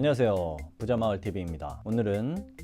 안녕하세요, 부자마을TV입니다. 오늘은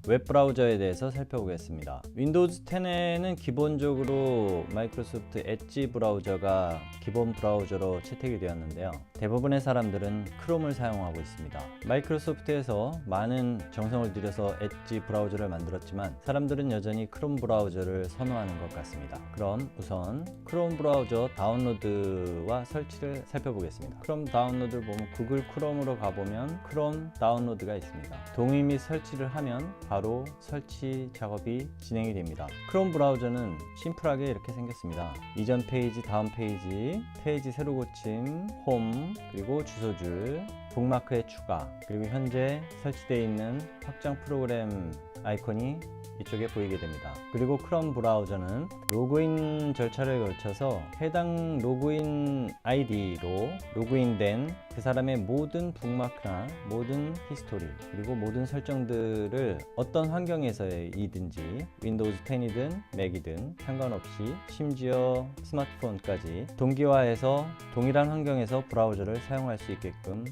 웹브라우저에 대해서 살펴보겠습니다. 윈도우즈 10에는 기본적으로 마이크로소프트 엣지 브라우저가 기본 브라우저로 채택이 되었는데요. 대부분의 사람들은 크롬을 사용하고 있습니다. 마이크로소프트에서 많은 정성을 들여서 엣지 브라우저를 만들었지만 사람들은 여전히 크롬 브라우저를 선호하는 것 같습니다. 그럼 우선 크롬 브라우저 다운로드와 설치를 살펴보겠습니다. 크롬 다운로드를 보면 구글 크롬으로 가보면 크롬 다운로드가 있습니다. 동의 및 설치를 하면 바로 설치 작업이 진행이 됩니다. 크롬 브라우저는 심플하게 이렇게 생겼습니다. 이전 페이지, 다음 페이지, 페이지 새로 고침, 홈, 그리고 주소줄, 북마크의 추가, 그리고 현재 설치되어 있는 확장 프로그램 아이콘이 이쪽에 보이게 됩니다. 그리고 크롬 브라우저는 로그인 절차를 거쳐서 해당 로그인 아이디로 로그인된 그 사람의 모든 북마크나 모든 히스토리 그리고 모든 설정들을 어떤 환경에서이든지 윈도우즈 10이든 맥이든 상관없이 심지어 스마트폰까지 동기화해서 동일한 환경에서 브라우저를 사용할 수 있게끔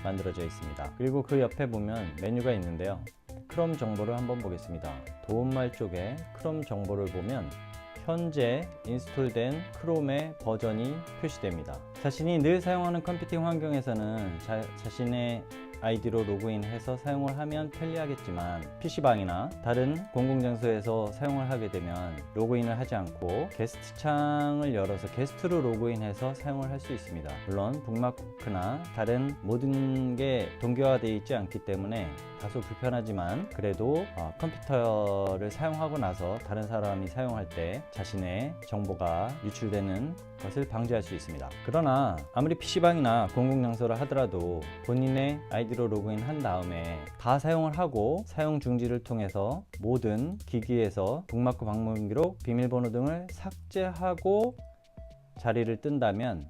만들어져 있습니다. 그리고 그 옆에 보면 메뉴가 있는데요. 크롬 정보를 한번 보겠습니다. 도움말 쪽에 크롬 정보를 보면 현재 인스톨된 크롬의 버전이 표시됩니다. 자신이 늘 사용하는 컴퓨팅 환경에서는 자신의 아이디로 로그인해서 사용을 하면 편리하겠지만 PC방이나 다른 공공장소에서 사용을 하게 되면 로그인을 하지 않고 게스트 창을 열어서 게스트로 로그인해서 사용을 할 수 있습니다. 물론 북마크나 다른 모든 게 동기화되어 있지 않기 때문에 다소 불편하지만 그래도 컴퓨터를 사용하고 나서 다른 사람이 사용할 때 자신의 정보가 유출되는 것을 방지할 수 있습니다. 그러나 아무리 PC방이나 공공장소를 하더라도 본인의 아이디로 로그인 한 다음에 다 사용을 하고 사용 중지를 통해서 모든 기기에서 북마크 방문 기록, 비밀번호 등을 삭제하고 자리를 뜬다면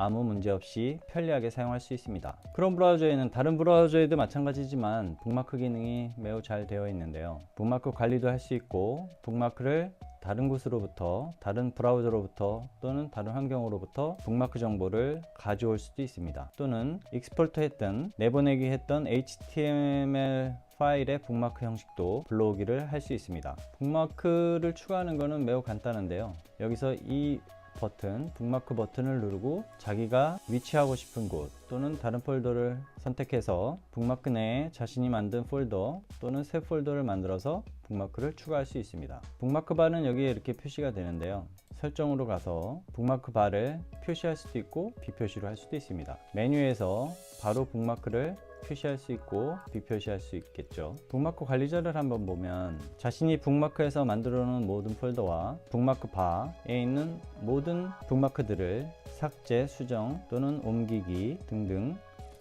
아무 문제 없이 편리하게 사용할 수 있습니다. 크롬 브라우저에는 다른 브라우저에도 마찬가지지만 북마크 기능이 매우 잘 되어 있는데요. 북마크 관리도 할 수 있고 북마크를 다른 곳으로부터, 다른 브라우저로부터 또는 다른 환경으로부터 북마크 정보를 가져올 수도 있습니다. 또는 익스포트 했던, 내보내기 했던 HTML 파일의 북마크 형식도 불러오기를 할 수 있습니다. 북마크를 추가하는 것은 매우 간단한데요. 여기서 이 버튼, 북마크 버튼을 누르고 자기가 위치하고 싶은 곳 또는 다른 폴더를 선택해서 북마크 내에 자신이 만든 폴더 또는 새 폴더를 만들어서 북마크를 추가할 수 있습니다. 북마크 바는 여기에 이렇게 표시가 되는데요. 설정으로 가서 북마크 바를 표시할 수도 있고 비표시로 할 수도 있습니다. 메뉴에서 바로 북마크를 표시할 수 있고 비표시할 수 있겠죠. 북마크 관리자를 한번 보면 자신이 북마크에서 만들어 놓은 모든 폴더와 북마크 바에 있는 모든 북마크들을 삭제, 수정 또는 옮기기 등등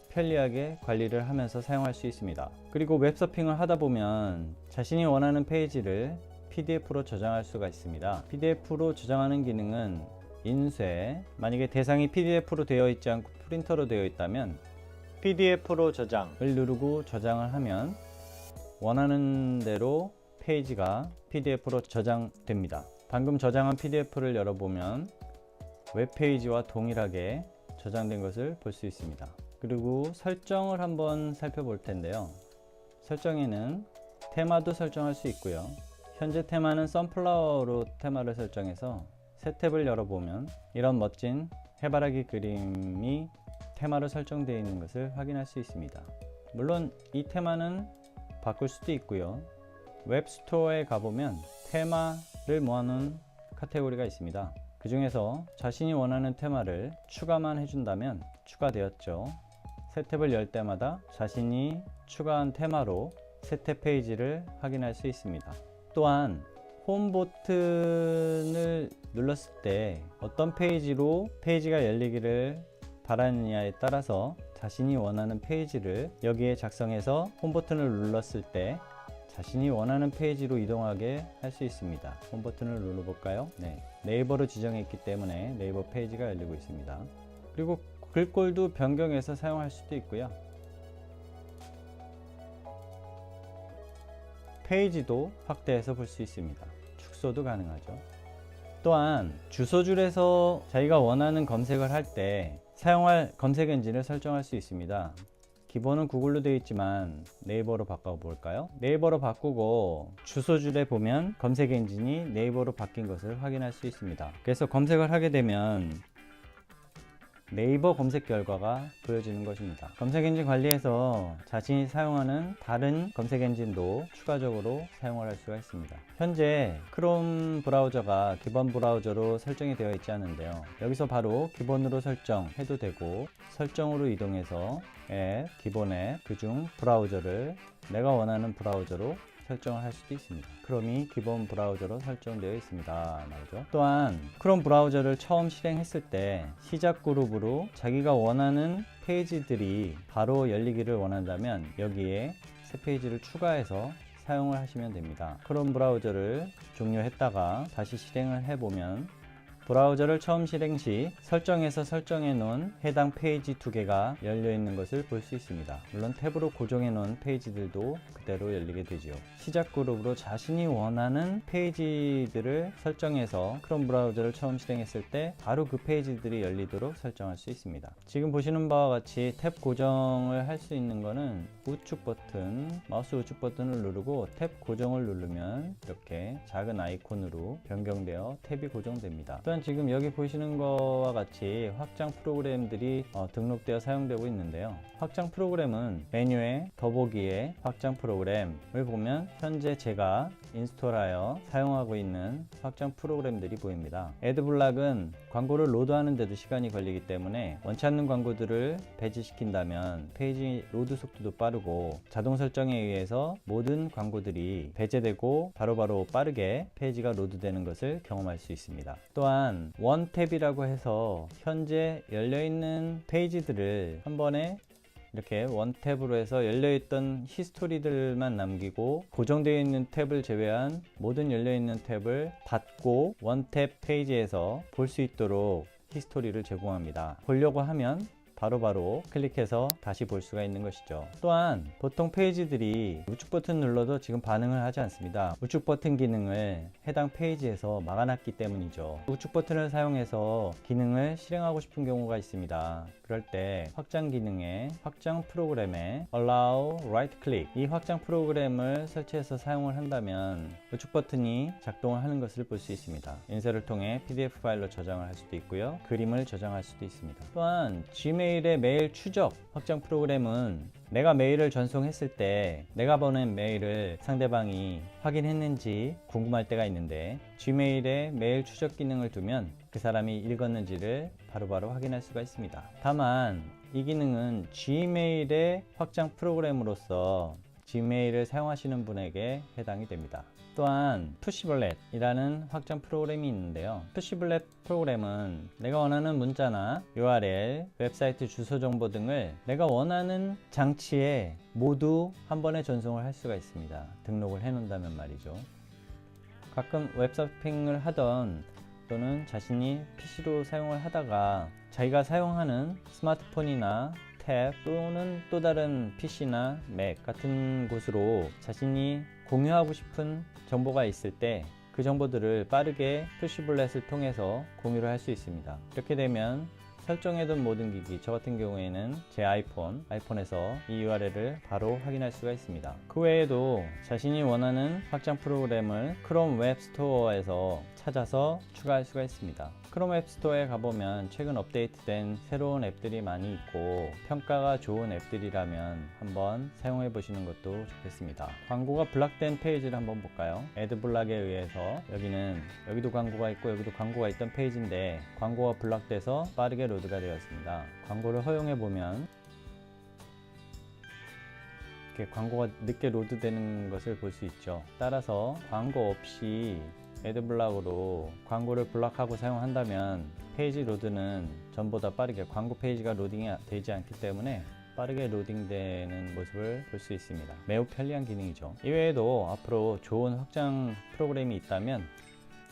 편리하게 관리를 하면서 사용할 수 있습니다. 그리고 웹서핑을 하다 보면 자신이 원하는 페이지를 PDF로 저장할 수가 있습니다. PDF로 저장하는 기능은 인쇄, 만약에 대상이 PDF로 되어 있지 않고 프린터로 되어 있다면 PDF로 저장을 누르고 저장을 하면 원하는 대로 페이지가 PDF로 저장됩니다. 방금 저장한 PDF를 열어보면 웹페이지와 동일하게 저장된 것을 볼 수 있습니다. 그리고 설정을 한번 살펴볼 텐데요. 설정에는 테마도 설정할 수 있고요. 현재 테마는 선플라워로 테마를 설정해서 새 탭을 열어보면 이런 멋진 해바라기 그림이 테마로 설정되어 있는 것을 확인할 수 있습니다. 물론 이 테마는 바꿀 수도 있고요. 웹스토어에 가보면 테마를 모아놓은 카테고리가 있습니다. 그 중에서 자신이 원하는 테마를 추가만 해준다면 추가되었죠. 새 탭을 열 때마다 자신이 추가한 테마로 새 탭 페이지를 확인할 수 있습니다. 또한 홈 버튼을 눌렀을 때 어떤 페이지로 페이지가 열리기를 바라느냐에 따라서 자신이 원하는 페이지를 여기에 작성해서 홈 버튼을 눌렀을 때 자신이 원하는 페이지로 이동하게 할 수 있습니다. 홈 버튼을 눌러볼까요? 네, 네이버로 지정했기 때문에 네이버 페이지가 열리고 있습니다. 그리고 글꼴도 변경해서 사용할 수도 있고요. 페이지도 확대해서 볼 수 있습니다. 축소도 가능하죠. 또한 주소줄에서 자기가 원하는 검색을 할 때 사용할 검색 엔진을 설정할 수 있습니다. 기본은 구글로 되어 있지만 네이버로 바꿔볼까요? 네이버로 바꾸고 주소줄에 보면 검색 엔진이 네이버로 바뀐 것을 확인할 수 있습니다. 그래서 검색을 하게 되면 네이버 검색 결과가 보여지는 것입니다. 검색 엔진 관리에서 자신이 사용하는 다른 검색 엔진도 추가적으로 사용을 할 수가 있습니다. 현재 크롬 브라우저가 기본 브라우저로 설정이 되어 있지 않은데요. 여기서 바로 기본으로 설정해도 되고, 설정으로 이동해서 앱, 기본 앱, 그중 브라우저를 내가 원하는 브라우저로 설정을 할 수도 있습니다. 크롬이 기본 브라우저로 설정되어 있습니다. 말이죠. 또한 크롬 브라우저를 처음 실행했을 때 시작 그룹으로 자기가 원하는 페이지들이 바로 열리기를 원한다면 여기에 새 페이지를 추가해서 사용을 하시면 됩니다. 크롬 브라우저를 종료했다가 다시 실행을 해보면 브라우저를 처음 실행 시 설정해서 설정해 놓은 해당 페이지 2개가 열려 있는 것을 볼 수 있습니다. 물론 탭으로 고정해 놓은 페이지들도 그대로 열리게 되지요. 시작 그룹으로 자신이 원하는 페이지들을 설정해서 크롬 브라우저를 처음 실행했을 때 바로 그 페이지들이 열리도록 설정할 수 있습니다. 지금 보시는 바와 같이 탭 고정을 할 수 있는 것은 우측 버튼, 마우스 우측 버튼을 누르고 탭 고정을 누르면 이렇게 작은 아이콘으로 변경되어 탭이 고정됩니다. 또한 지금 여기 보시는 것과 같이 확장 프로그램들이 등록되어 사용되고 있는데요. 확장 프로그램은 메뉴에 더보기에 확장 프로그램을 보면 현재 제가 인스톨하여 사용하고 있는 확장 프로그램들이 보입니다. 애드블락은 광고를 로드하는 데도 시간이 걸리기 때문에 원치 않는 광고들을 배제시킨다면 페이지 로드 속도도 빠르고 자동 설정에 의해서 모든 광고들이 배제되고 바로바로 빠르게 페이지가 로드되는 것을 경험할 수 있습니다. 또한 원탭이라고 해서 현재 열려있는 페이지들을 한 번에 이렇게 원탭으로 해서 열려있던 히스토리들만 남기고 고정되어 있는 탭을 제외한 모든 열려있는 탭을 닫고 원탭 페이지에서 볼 수 있도록 히스토리를 제공합니다. 보려고 하면 바로바로 클릭해서 다시 볼 수가 있는 것이죠. 또한 보통 페이지들이 우측 버튼 눌러도 지금 반응을 하지 않습니다. 우측 버튼 기능을 해당 페이지에서 막아놨기 때문이죠. 우측 버튼을 사용해서 기능을 실행하고 싶은 경우가 있습니다. 그럴 때 확장 기능에 확장 프로그램에 Allow Right Click, 이 확장 프로그램을 설치해서 사용을 한다면 우측 버튼이 작동을 하는 것을 볼 수 있습니다. 인쇄를 통해 PDF 파일로 저장을 할 수도 있고요, 그림을 저장할 수도 있습니다. 또한 지메일의 메일 추적 확장 프로그램은 내가 메일을 전송했을 때 내가 보낸 메일을 상대방이 확인했는지 궁금할 때가 있는데, 지메일에 메일 추적 기능을 두면 그 사람이 읽었는지를 바로바로 확인할 수가 있습니다. 다만 이 기능은 지메일의 확장 프로그램으로서 지메일을 사용하시는 분에게 해당이 됩니다. 또한 푸시블렛이라는 확장 프로그램이 있는데요. 푸시블렛 프로그램은 내가 원하는 문자나 URL, 웹사이트 주소 정보 등을 내가 원하는 장치에 모두 한 번에 전송을 할 수가 있습니다. 등록을 해 놓는다면 말이죠. 가끔 웹서핑을 하던 또는 자신이 PC로 사용을 하다가 자기가 사용하는 스마트폰이나 탭 또는 또 다른 PC나 맥 같은 곳으로 자신이 공유하고 싶은 정보가 있을 때 그 정보들을 빠르게 푸시블렛을 통해서 공유를 할 수 있습니다. 이렇게 되면 설정해둔 모든 기기, 저 같은 경우에는 제 아이폰에서 이 URL을 바로 확인할 수가 있습니다. 그 외에도 자신이 원하는 확장 프로그램을 크롬 웹스토어에서 찾아서 추가할 수가 있습니다. 크롬 웹스토어에 가보면 최근 업데이트된 새로운 앱들이 많이 있고 평가가 좋은 앱들이라면 한번 사용해 보시는 것도 좋겠습니다. 광고가 블락된 페이지를 한번 볼까요? 애드블락에 의해서 여기도 광고가 있고 여기도 광고가 있던 페이지인데 광고가 블락돼서 빠르게 로드가 되었습니다. 광고를 허용해 보면 이렇게 광고가 늦게 로드되는 것을 볼 수 있죠. 따라서 광고 없이 애드블락으로 광고를 블락하고 사용한다면 페이지 로드는 전보다 빠르게 광고 페이지가 로딩이 되지 않기 때문에 빠르게 로딩되는 모습을 볼 수 있습니다. 매우 편리한 기능이죠. 이외에도 앞으로 좋은 확장 프로그램이 있다면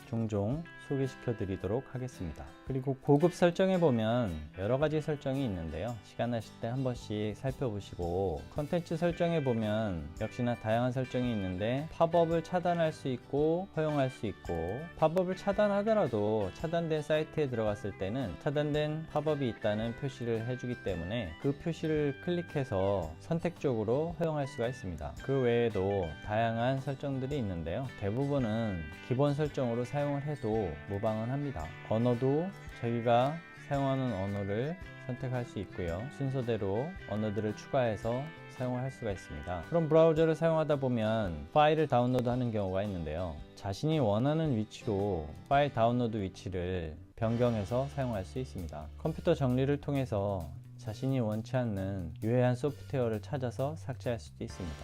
종종 소개시켜 드리도록 하겠습니다. 그리고 고급 설정에 보면 여러 가지 설정이 있는데요. 시간 나실 때 한 번씩 살펴보시고, 컨텐츠 설정에 보면 역시나 다양한 설정이 있는데 팝업을 차단할 수 있고 허용할 수 있고, 팝업을 차단하더라도 차단된 사이트에 들어갔을 때는 차단된 팝업이 있다는 표시를 해주기 때문에 그 표시를 클릭해서 선택적으로 허용할 수가 있습니다. 그 외에도 다양한 설정들이 있는데요. 대부분은 기본 설정으로 사용을 해도 무방은 합니다. 언어도 자기가 사용하는 언어를 선택할 수 있고요. 순서대로 언어들을 추가해서 사용을 할 수가 있습니다. 그럼 브라우저를 사용하다 보면 파일을 다운로드 하는 경우가 있는데요. 자신이 원하는 위치로 파일 다운로드 위치를 변경해서 사용할 수 있습니다. 컴퓨터 정리를 통해서 자신이 원치 않는 유해한 소프트웨어를 찾아서 삭제할 수도 있습니다.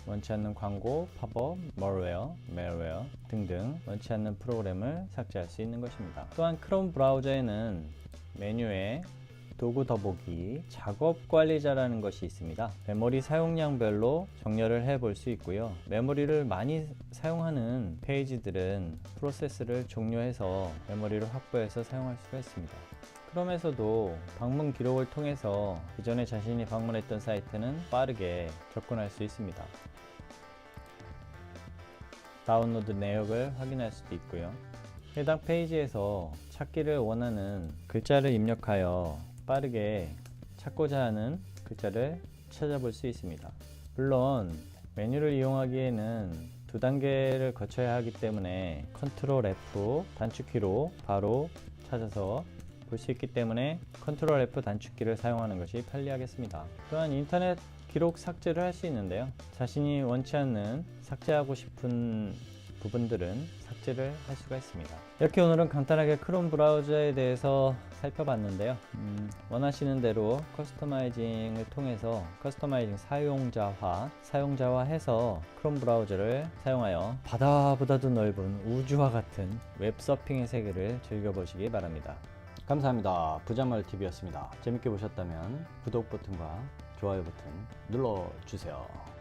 원치 않는 광고, 팝업, malware 등등 원치 않는 프로그램을 삭제할 수 있는 것입니다. 또한 크롬 브라우저에는 메뉴에 도구 더보기, 작업 관리자라는 것이 있습니다. 메모리 사용량별로 정렬을 해 볼 수 있고요. 메모리를 많이 사용하는 페이지들은 프로세스를 종료해서 메모리를 확보해서 사용할 수가 있습니다. 크롬에서도 방문 기록을 통해서 기존에 자신이 방문했던 사이트는 빠르게 접근할 수 있습니다. 다운로드 내역을 확인할 수도 있고요. 해당 페이지에서 찾기를 원하는 글자를 입력하여 빠르게 찾고자 하는 글자를 찾아볼 수 있습니다. 물론 메뉴를 이용하기에는 두 단계를 거쳐야 하기 때문에 컨트롤 F 단축키로 바로 찾아서 볼 수 있기 때문에 컨트롤 F 단축키를 사용하는 것이 편리하겠습니다. 또한 인터넷 기록 삭제를 할 수 있는데요. 자신이 원치 않는 삭제하고 싶은 부분들은 삭제를 할 수가 있습니다. 이렇게 오늘은 간단하게 크롬 브라우저에 대해서 살펴봤는데요. 원하시는 대로 커스터마이징을 통해서 커스터마이징 사용자화해서 크롬 브라우저를 사용하여 바다보다도 넓은 우주와 같은 웹서핑의 세계를 즐겨보시기 바랍니다. 감사합니다. 부자마을TV였습니다. 재밌게 보셨다면 구독 버튼과 좋아요 버튼 눌러주세요.